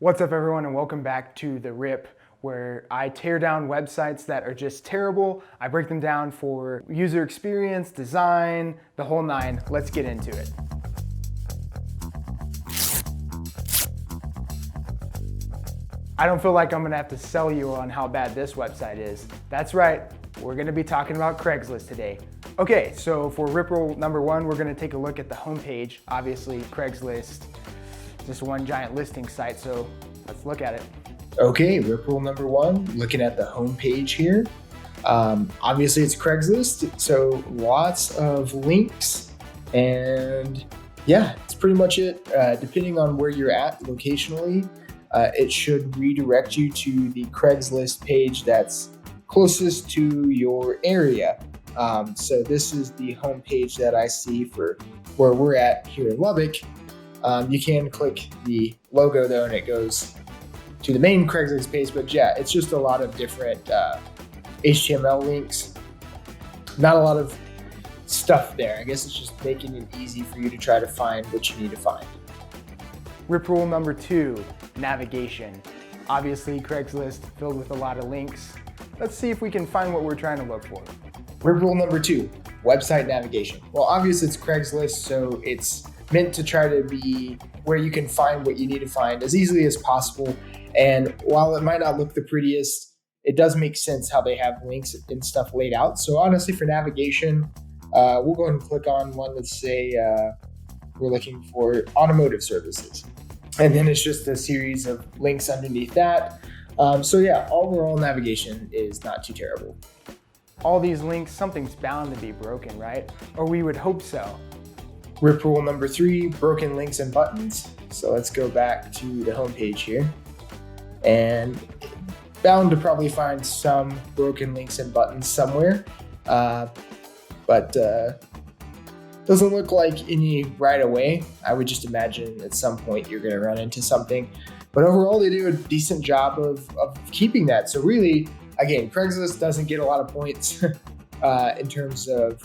What's up everyone and welcome back to The Rip, where I tear down websites that are just terrible. I break them down for user experience, design, the whole nine. Let's get into it. I don't feel like I'm gonna have to sell you on how bad this website is. That's right, we're gonna be talking about Craigslist today. Okay, so for Rip Rule number one, we're gonna take a look at the homepage. Obviously, Craigslist, just one giant listing site, so let's look at it. Okay, Rip Rule number one, looking at the homepage here. Obviously it's Craigslist, so lots of links, and yeah, it's pretty much it. Depending on where you're at locationally, it should redirect you to the Craigslist page that's closest to your area. So this is the homepage that I see for where we're at here in Lubbock. You can click the logo though, and it goes to the main Craigslist page. But yeah, it's just a lot of different HTML links. Not a lot of stuff there. I guess it's just making it easy for you to try to find what you need to find. Rip Rule number two, navigation. Obviously, Craigslist filled with a lot of links. Let's see if we can find what we're trying to look for. Rip Rule number two, website navigation. Well, obviously it's Craigslist, so it's meant to try to be where you can find what you need to find as easily as possible. And while it might not look the prettiest, it does make sense how they have links and stuff laid out. So honestly, for navigation, we'll go ahead and click on one. Let's say we're looking for automotive services. And then it's just a series of links underneath that. So yeah, overall navigation is not too terrible. All these links, something's bound to be broken, right? Or we would hope so. Rip Rule number three, broken links and buttons. So let's go back to the homepage here. And bound to probably find some broken links and buttons somewhere. But doesn't look like any right away. I would just imagine at some point you're gonna run into something. But overall, they do a decent job of keeping that. So really, again, Craigslist doesn't get a lot of points in terms of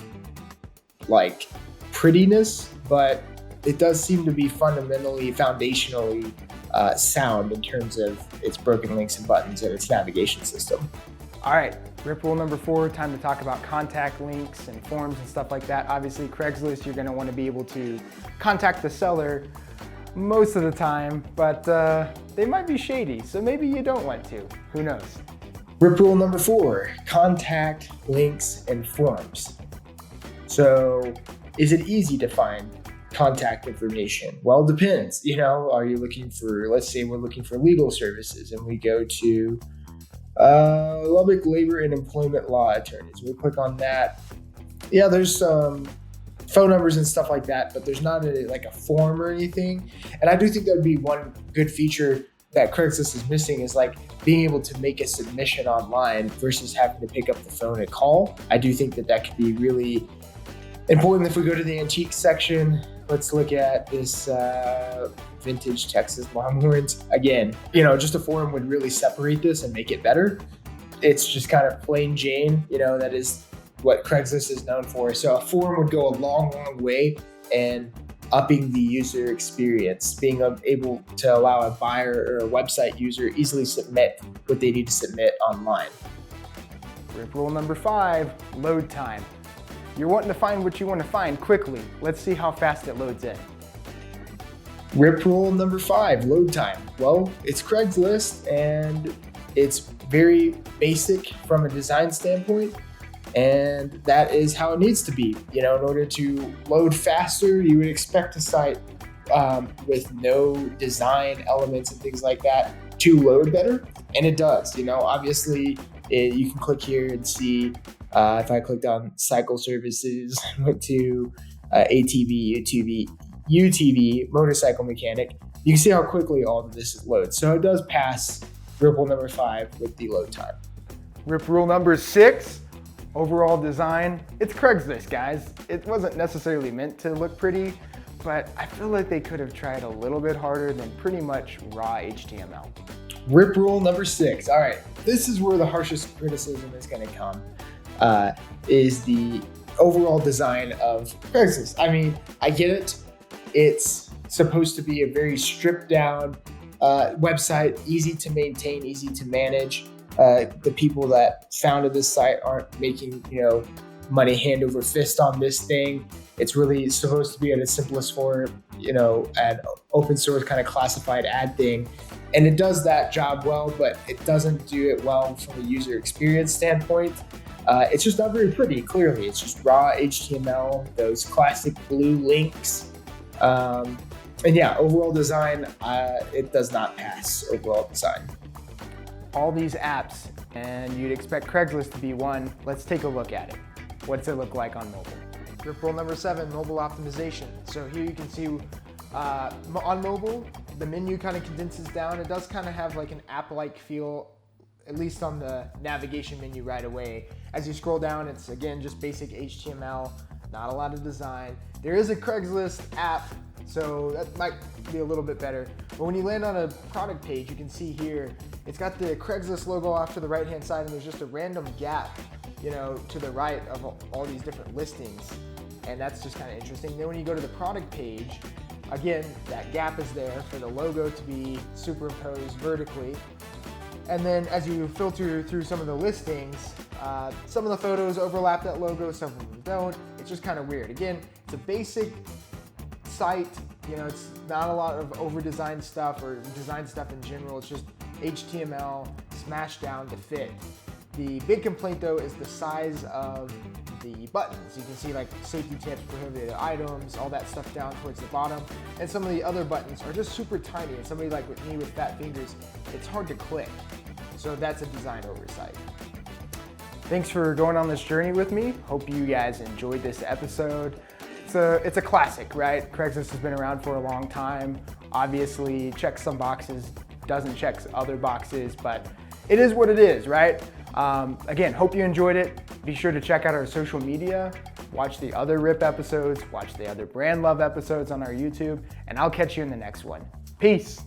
like prettiness, but it does seem to be foundationally sound in terms of its broken links and buttons and its navigation system. All right, Rip Rule number four, time to talk about contact links and forms and stuff like that. Obviously, Craigslist, you're gonna wanna be able to contact the seller most of the time, but they might be shady, so maybe you don't want to, who knows? Rip Rule number four, contact links and forms. So is it easy to find contact information? Well, it depends. Are you looking for, let's say we're looking for legal services and we go to Lubbock Labor and Employment Law Attorneys. We click on that. Yeah, there's some phone numbers and stuff like that, but there's not a form or anything. And I do think that would be one good feature that Craigslist is missing, is like being able to make a submission online versus having to pick up the phone and call. I do think that could be really important. If we go to the antique section, let's look at this vintage Texas Longhorns. Again, just a forum would really separate this and make it better. It's just kind of plain Jane, that is what Craigslist is known for. So a forum would go a long, long way in upping the user experience, being able to allow a buyer or a website user easily submit what they need to submit online. Rip Rule number five, load time. You're wanting to find what you want to find quickly. Let's see how fast it loads in. Rip Rule number five, load time. Well, it's Craigslist and it's very basic from a design standpoint, and that is how it needs to be. In order to load faster, you would expect a site with no design elements and things like that to load better, and it does. Obviously, you can click here and see. If I clicked on cycle services, went to ATV, UTV, motorcycle mechanic, you can see how quickly all of this loads. So it does pass Rip Rule number five with the load time. Rip Rule number six, overall design. It's Craigslist, guys. It wasn't necessarily meant to look pretty, but I feel like they could have tried a little bit harder than pretty much raw HTML. Rip Rule number six. All right, this is where the harshest criticism is going to come. Is the overall design of Craigslist. I mean, I get it. It's supposed to be a very stripped down website, easy to maintain, easy to manage. The people that founded this site aren't making, money hand over fist on this thing. It's really supposed to be at its simplest form, an open source kind of classified ad thing. And it does that job well, but it doesn't do it well from a user experience standpoint. It's just not very pretty, clearly. It's just raw HTML, those classic blue links. And yeah, overall design, it does not pass overall design. All these apps, and you'd expect Craigslist to be one. Let's take a look at it. What's it look like on mobile? Grip rule number 7, mobile optimization. So here you can see on mobile, the menu kind of condenses down. It does kind of have like an app-like feel, at least on the navigation menu right away. As you scroll down, it's again just basic HTML, not a lot of design. There is a Craigslist app, so that might be a little bit better. But when you land on a product page, you can see here, it's got the Craigslist logo off to the right-hand side, and there's just a random gap, to the right of all these different listings. And that's just kind of interesting. Then when you go to the product page, again, that gap is there for the logo to be superimposed vertically. And then as you filter through some of the listings, some of the photos overlap that logo, some of them don't. It's just kind of weird. Again, it's a basic site. It's not a lot of over-designed stuff or design stuff in general. It's just HTML smashed down to fit. The big complaint though is the size of the buttons. You can see like safety tips, prohibited items, all that stuff down towards the bottom. And some of the other buttons are just super tiny. And somebody like with me with fat fingers, it's hard to click. So that's a design oversight. Thanks for going on this journey with me. Hope you guys enjoyed this episode. It's a classic, right? Craigslist has been around for a long time. Obviously checks some boxes, doesn't check other boxes, but it is what it is, right? Again, hope you enjoyed it. Be sure to check out our social media, watch the other RIP episodes, watch the other Brand Love episodes on our YouTube, and I'll catch you in the next one. Peace.